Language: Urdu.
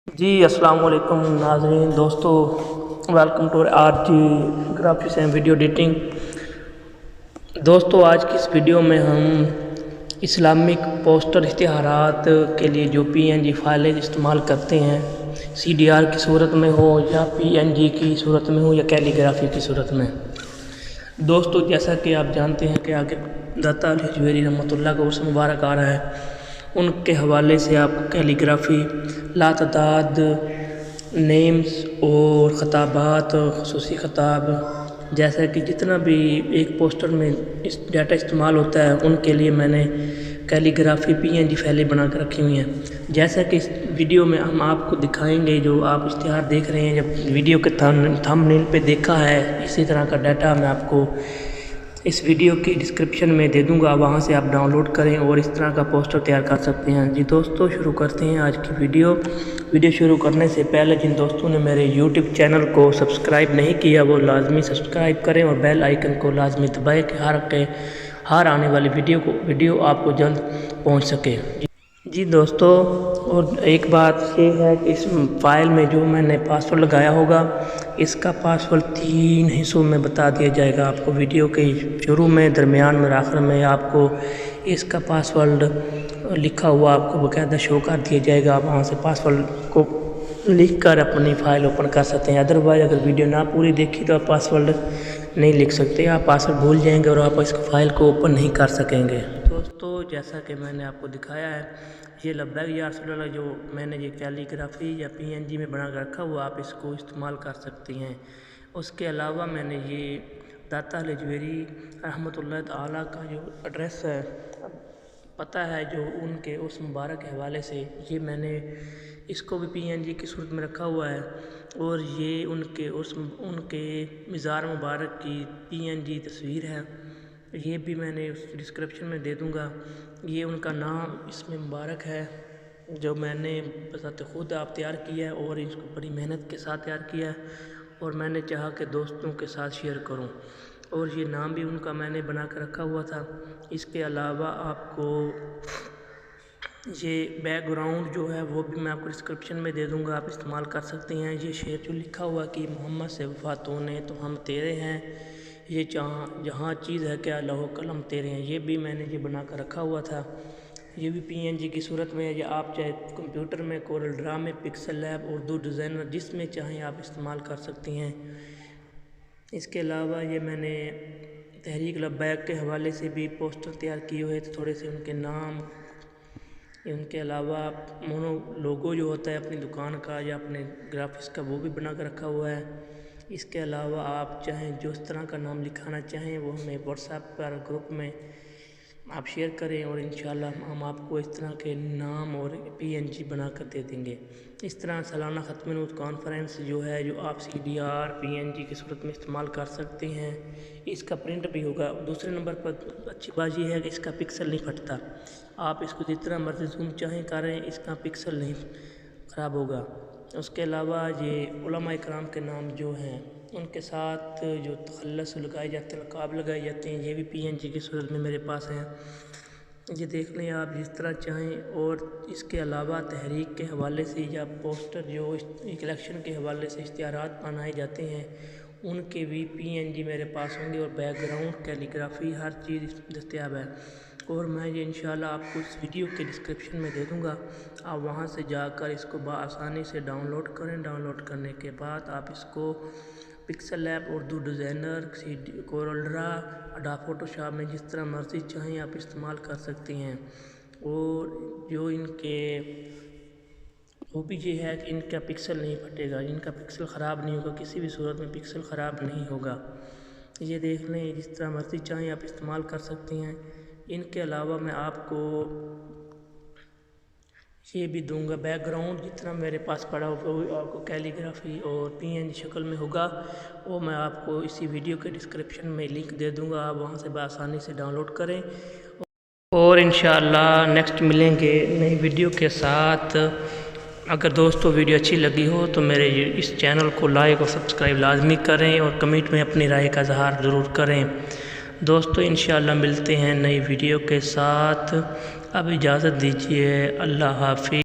جی السلام علیکم ناظرین دوستو، welcome to R G graphics and video editing. دوستو آج کی اس ویڈیو میں ہم اسلامک پوسٹر اشتہارات کے لیے جو پی این جی فائلیں استعمال کرتے ہیں، سی ڈی آر کی صورت میں ہو یا پی این جی کی صورت میں ہو یا کیلی گرافی کی صورت میں۔ دوستو جیسا کہ آپ جانتے ہیں کہ آگے داتا علی حجویری رحمۃ اللہ کا عرس مبارک آ رہا ہے، ان کے حوالے سے آپ کو کیلی گرافی لاتعداد نیمز اور خطابات، خصوصی خطاب، جیسا کہ جتنا بھی ایک پوسٹر میں اس ڈیٹا استعمال ہوتا ہے ان کے لیے میں نے کیلی گرافی پی این جی فائلیں بنا کر رکھی ہوئی ہیں۔ جیسا کہ اس ویڈیو میں ہم آپ کو دکھائیں گے، جو آپ اشتہار دیکھ رہے ہیں، جب ویڈیو کے تھم نیل پہ دیکھا ہے، اسی طرح کا ڈیٹا میں آپ کو اس ویڈیو کی ڈسکرپشن میں دے دوں گا، وہاں سے آپ ڈاؤن لوڈ کریں اور اس طرح کا پوسٹر تیار کر سکتے ہیں۔ جی دوستو شروع کرتے ہیں آج کی ویڈیو شروع کرنے سے پہلے جن دوستوں نے میرے یوٹیوب چینل کو سبسکرائب نہیں کیا وہ لازمی سبسکرائب کریں اور بیل آئیکن کو لازمی دبائیں کہ ہر آنے والی ویڈیو آپ کو جلد پہنچ سکے۔ جی دوستو، اور ایک بات یہ ہے کہ اس فائل میں جو میں نے پاسورڈ لگایا ہوگا، اس کا پاسورڈ 3 حصوں میں بتا دیا جائے گا آپ کو۔ ویڈیو کے شروع میں، درمیان میں، آخر میں آپ کو اس کا پاسورڈ لکھا ہوا آپ کو باقاعدہ شو کر دیا جائے گا۔ آپ وہاں سے پاسورڈ کو لکھ کر اپنی فائل اوپن کر سکتے ہیں۔ ادروائز اگر ویڈیو نہ پوری دیکھی تو آپ پاسورڈ نہیں لکھ سکتے، آپ پاسورڈ بھول جائیں گے اور آپ اس فائل کو اوپن نہیں کر سکیں گے۔ دوستو جیسا کہ میں نے آپ کو دکھایا ہے، یہ لبیک یا رسول اللہ جو میں نے یہ کیلی گرافی یا پی این جی میں بنا کر رکھا ہوا، آپ اس کو استعمال کر سکتے ہیں۔ اس کے علاوہ میں نے یہ داتا علی حجویری رحمۃ اللہ تعالیٰ کا جو ایڈریس ہے، پتہ ہے، جو ان کے اس مبارک کے حوالے سے یہ میں نے اس کو بھی پی این جی کی صورت میں رکھا ہوا ہے، اور یہ ان کے مزار مبارک کی پی این جی تصویر ہے، یہ بھی میں نے اس ڈسکرپشن میں دے دوں گا۔ یہ ان کا نام اس میں مبارک ہے جو میں نے بذات خود آپ تیار کیا ہے، اور اس کو بڑی محنت کے ساتھ تیار کیا ہے، اور میں نے چاہا کہ دوستوں کے ساتھ شیئر کروں، اور یہ نام بھی ان کا میں نے بنا کر رکھا ہوا تھا۔ اس کے علاوہ آپ کو یہ بیک گراؤنڈ جو ہے وہ بھی میں آپ کو ڈسکرپشن میں دے دوں گا، آپ استعمال کر سکتے ہیں۔ یہ شعر جو لکھا ہوا کہ محمد سے وفا تو نے تو ہم تیرے ہیں، یہ جہاں چیز ہے کیا لوح قلم تیرے ہیں، یہ بھی میں نے یہ بنا کر رکھا ہوا تھا۔ یہ بھی پی این جی کی صورت میں ہے، یا آپ چاہے کمپیوٹر میں، کورل ڈرا میں، پکسل لیب، اردو ڈیزائنر، جس میں چاہیں آپ استعمال کر سکتی ہیں۔ اس کے علاوہ یہ میں نے تحریک لبیک کے حوالے سے بھی پوسٹر تیار کیے ہوئے تھے، تھوڑے سے ان کے نام، ان کے علاوہ مونو لوگو جو ہوتا ہے اپنی دکان کا یا اپنے گرافکس کا، وہ بھی بنا کر رکھا ہوا ہے۔ اس کے علاوہ آپ چاہیں جو اس طرح کا نام لکھانا چاہیں وہ ہمیں واٹس ایپ پر گروپ میں آپ شیئر کریں، اور انشاءاللہ ہم آپ کو اس طرح کے نام اور پی این جی بنا کر دے دیں گے۔ اس طرح سالانہ ختم نوت کانفرنس جو ہے، جو آپ C D R P N G کی صورت میں استعمال کر سکتے ہیں، اس کا پرنٹ بھی ہوگا۔ دوسرے نمبر پر اچھی بات یہ ہے کہ اس کا پکسل نہیں پھٹتا، آپ اس کو جتنا مرضی زوم چاہیں کریں، اس کا پکسل نہیں خراب ہوگا۔ اس کے علاوہ یہ علماء اکرام کے نام جو ہیں، ان کے ساتھ جو تخلص لگائے جاتے ہیں، القاب لگائے جاتے ہیں، یہ بھی پی این جی کی صورت میں میرے پاس ہیں، یہ دیکھ لیں آپ جس طرح چاہیں۔ اور اس کے علاوہ تحریک کے حوالے سے یا پوسٹر جو الیکشن کے حوالے سے اشتہارات بنائے جاتے ہیں، ان کے بھی پی این جی میرے پاس ہوں گے، اور بیک گراؤنڈ، کیلی گرافی، ہر چیز دستیاب ہے، اور میں یہ انشاءاللہ آپ کو اس ویڈیو کے ڈسکرپشن میں دے دوں گا۔ آپ وہاں سے جا کر اس کو بآسانی سے ڈاؤن لوڈ کریں۔ ڈاؤن لوڈ کرنے کے بعد آپ اس کو Pixel Lab, Urdu designer, Corel Draw, Adobe Photoshop میں جس طرح مرضی چاہیں آپ استعمال کر سکتے ہیں۔ اور جو ان کے وہ بھی یہ ہے کہ ان کا پکسل نہیں پھٹے گا، ان کا پکسل خراب نہیں ہوگا، کسی بھی صورت میں پکسل خراب نہیں ہوگا۔ یہ دیکھ لیں جس طرح مرضی چاہیں آپ استعمال کر سکتے ہیں۔ ان کے علاوہ میں آپ کو یہ بھی دوں گا، بیک گراؤنڈ جتنا میرے پاس پڑا ہوگا وہ آپ کو کیلی گرافی اور پی این جی شکل میں ہوگا، وہ میں آپ کو اسی ویڈیو کے ڈسکرپشن میں لنک دے دوں گا، آپ وہاں سے بآسانی سے ڈاؤن لوڈ کریں، اور انشاءاللہ نیکسٹ ملیں گے نئی ویڈیو کے ساتھ۔ اگر دوستو ویڈیو اچھی لگی ہو تو میرے اس چینل کو لائک اور سبسکرائب لازمی کریں، اور کمنٹ میں اپنی رائے کا اظہار ضرور کریں۔ دوستو انشاءاللہ ملتے ہیں نئی ویڈیو کے ساتھ، اب اجازت دیجیے، اللہ حافظ۔